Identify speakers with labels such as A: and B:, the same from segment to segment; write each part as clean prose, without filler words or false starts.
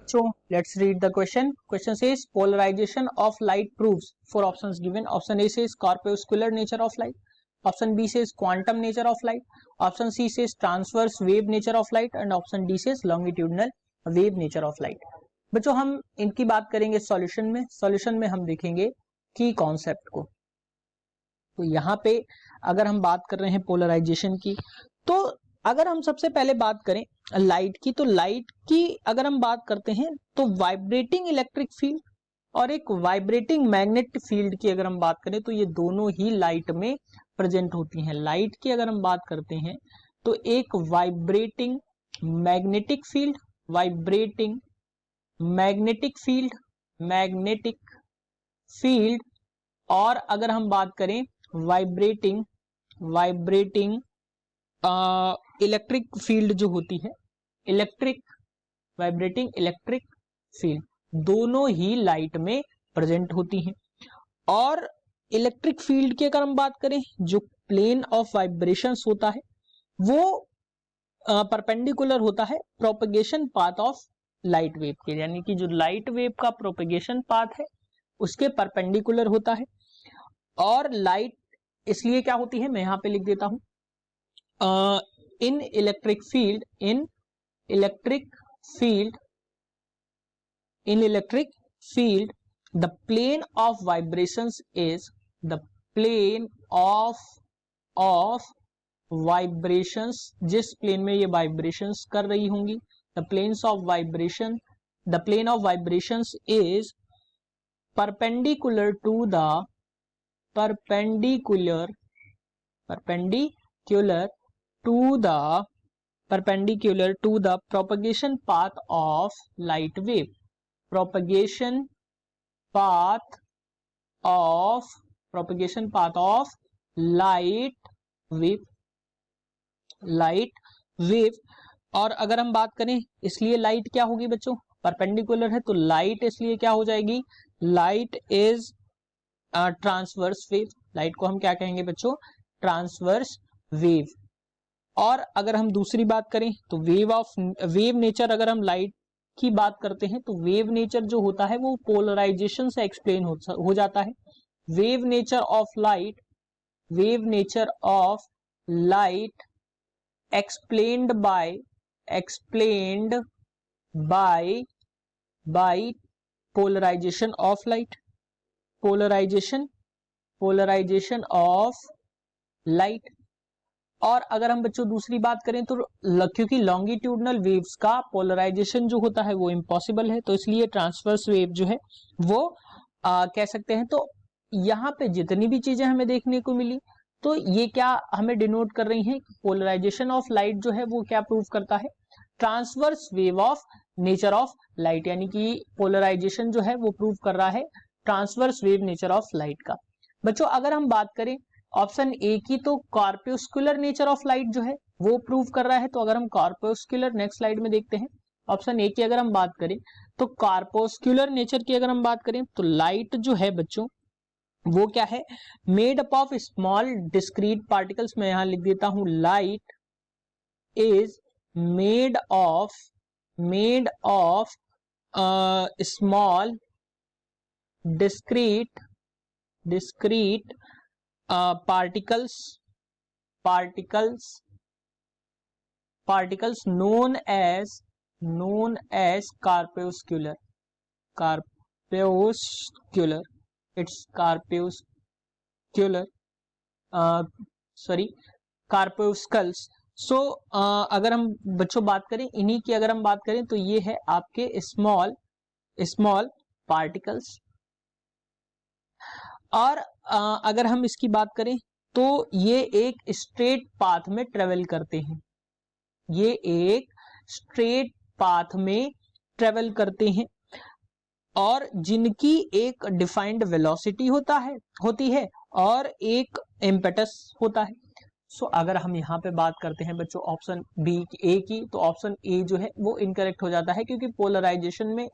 A: So let's read the question. Question says polarization of light proves for options given. Option A says corpuscular nature of light. Option B says quantum nature of light. Option C says transverse wave nature of light and option D says longitudinal wave nature of light. बच्चों हम इनकी बात करेंगे solution में हम देखेंगे की concept को। तो यहाँ पे अगर हम बात कर रहे हैं पोलराइजेशन की, तो अगर हम सबसे पहले बात करें लाइट की, तो लाइट की अगर हम बात करते हैं तो वाइब्रेटिंग इलेक्ट्रिक फील्ड और एक वाइब्रेटिंग मैग्नेटिक फील्ड की अगर हम बात करें तो ये दोनों ही लाइट में प्रेजेंट होती हैं। लाइट की अगर हम बात करते हैं तो एक vibrating magnetic field, vibrating magnetic field और अगर हम बात करें वाइब्रेटिंग इलेक्ट्रिक फील्ड जो होती है, वाइब्रेटिंग इलेक्ट्रिक फील्ड, दोनों ही लाइट में प्रेजेंट होती हैं। और इलेक्ट्रिक फील्ड की अगर हम बात करें, जो प्लेन ऑफ वाइब्रेशंस होता है वो परपेंडिकुलर होता है propagation path of light wave के, यानी कि जो लाइट वेव का प्रोपगेशन पाथ है उसके परपेंडिकुलर होता है। और लाइट इसलिए क्या होती है, मैं यहां पे लिख देता हूं, in electric field the plane of vibrations is जिस प्लेन में ये वाइब्रेशंस कर रही होंगी, the plane of vibrations is perpendicular to the propagation path of light wave. Propagation path of light wave. और अगर हम बात करें, इसलिए लाइट क्या होगी बच्चों, परपेंडिकुलर है तो लाइट इसलिए क्या हो जाएगी, light is transverse wave. Light को हम क्या कहेंगे बच्चों, ट्रांसवर्स वेव। और अगर हम दूसरी बात करें तो वेव नेचर, अगर हम लाइट की बात करते हैं तो वेव नेचर जो होता है वो पोलराइजेशन से एक्सप्लेन हो जाता है। Wave nature of light explained by polarisation of light, polarisation of light. और अगर हम बच्चों दूसरी बात करें तो क्योंकि लॉन्गिट्यूडनल वेव्स का पोलराइजेशन जो होता है वो इम्पॉसिबल है, तो इसलिए ट्रांसवर्स वेव जो है वो कह सकते हैं। तो यहाँ पे जितनी भी चीजें हमें देखने को मिली तो ये क्या हमें डिनोट कर रही हैं, पोलराइजेशन ऑफ लाइट जो है वो क्या प्रूव करता है, transverse wave of nature of light, यानी कि पोलराइजेशन जो है वो प्रूव कर रहा है transverse wave nature of light का। बच्चों अगर हम बात करें ऑप्शन ए की, तो कॉर्पस्कुलर नेचर ऑफ लाइट जो है वो प्रूव कर रहा है। तो अगर हम कॉर्पस्कुलर, नेक्स्ट स्लाइड में देखते हैं, ऑप्शन ए की अगर हम बात करें तो कॉर्पस्कुलर नेचर की अगर हम बात करें तो लाइट जो है बच्चों वो क्या है, made up of small discrete particles. मैं यहां लिख देता हूं, light is made of small discrete particles known as corpuscular. It's corpuscular, corpuscles. So अगर हम बच्चों बात करें इन्हीं की, अगर हम बात करें तो ये है आपके स्मॉल पार्टिकल्स। और अगर हम इसकी बात करें तो ये एक स्ट्रेट पाथ में ट्रेवल करते हैं, ये एक स्ट्रेट पाथ में ट्रेवल करते हैं और जिनकी एक डिफाइंड वेलोसिटी होती है और एक इम्पेटस होता है। सो अगर हम यहाँ पे बात करते हैं बच्चों ऑप्शन बी ए की, तो ऑप्शन ए जो है वो इनकरेक्ट हो जाता है क्योंकि पोलराइजेशन में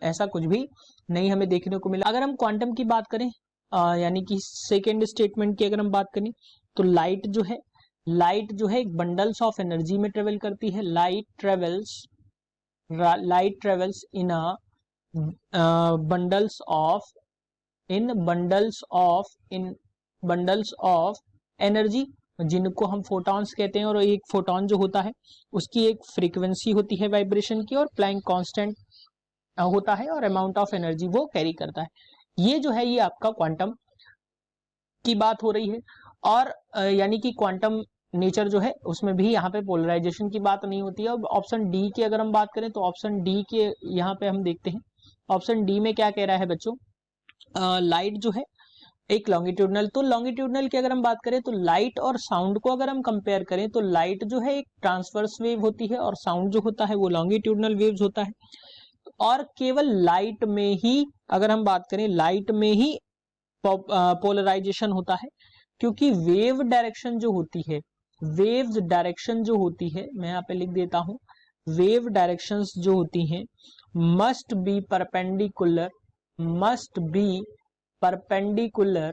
A: ऐसा कुछ भी नहीं हमें देखने को मिला। अगर हम क्वांटम की बात करें, यानी कि सेकेंड स्टेटमेंट की अगर हम बात करें तो लाइट जो है एक बंडल्स ऑफ एनर्जी में ट्रेवल करती है। Light travels light travels in a bundles of energy, जिनको हम फोटॉन्स कहते हैं, और एक फोटोन जो होता है उसकी एक फ्रीक्वेंसी होती है वाइब्रेशन की, और प्लैंक कांस्टेंट होता है, और अमाउंट ऑफ एनर्जी वो कैरी करता है। ये जो है ये आपका क्वांटम की बात हो रही है। और यानी कि क्वांटम नेचर जो है उसमें भी यहाँ पे पोलराइजेशन की बात नहीं होती है। अब ऑप्शन डी की अगर हम बात करें तो ऑप्शन डी के यहाँ पे हम देखते हैं, ऑप्शन डी में क्या कह रहा है बच्चों, लाइट जो है एक लॉन्गिट्यूडनल, तो लॉन्गिट्यूडनल की अगर हम बात करें तो लाइट और साउंड को अगर हम कंपेयर करें तो लाइट जो है एक ट्रांसवर्स वेव होती है, और साउंड जो होता है वो लॉन्गिट्यूडनल वेव्स होता है। और केवल लाइट में ही अगर हम बात करें, लाइट में ही पोलराइजेशन होता है, क्योंकि वेव डायरेक्शन जो होती है, वेव्स डायरेक्शन जो होती है, मैं यहाँ पे लिख देता हूं, वेव डायरेक्शंस जो होती हैं must be perpendicular, must be perpendicular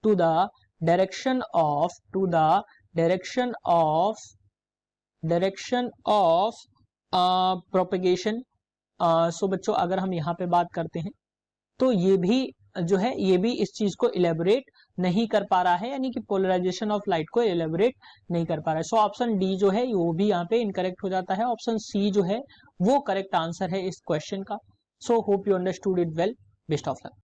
A: to the direction of propagation। सो बच्चों अगर हम यहाँ पे बात करते हैं तो ये भी जो है ये भी इस चीज को इलेबोरेट नहीं कर पा रहा है, यानी कि पोलराइजेशन ऑफ लाइट को इलेबोरेट नहीं कर पा रहा है। सो ऑप्शन डी जो है वो भी यहाँ पे इनकरेक्ट हो जाता है, ऑप्शन सी जो है वो करेक्ट आंसर है इस क्वेश्चन का। So hope you understood it well, best of luck.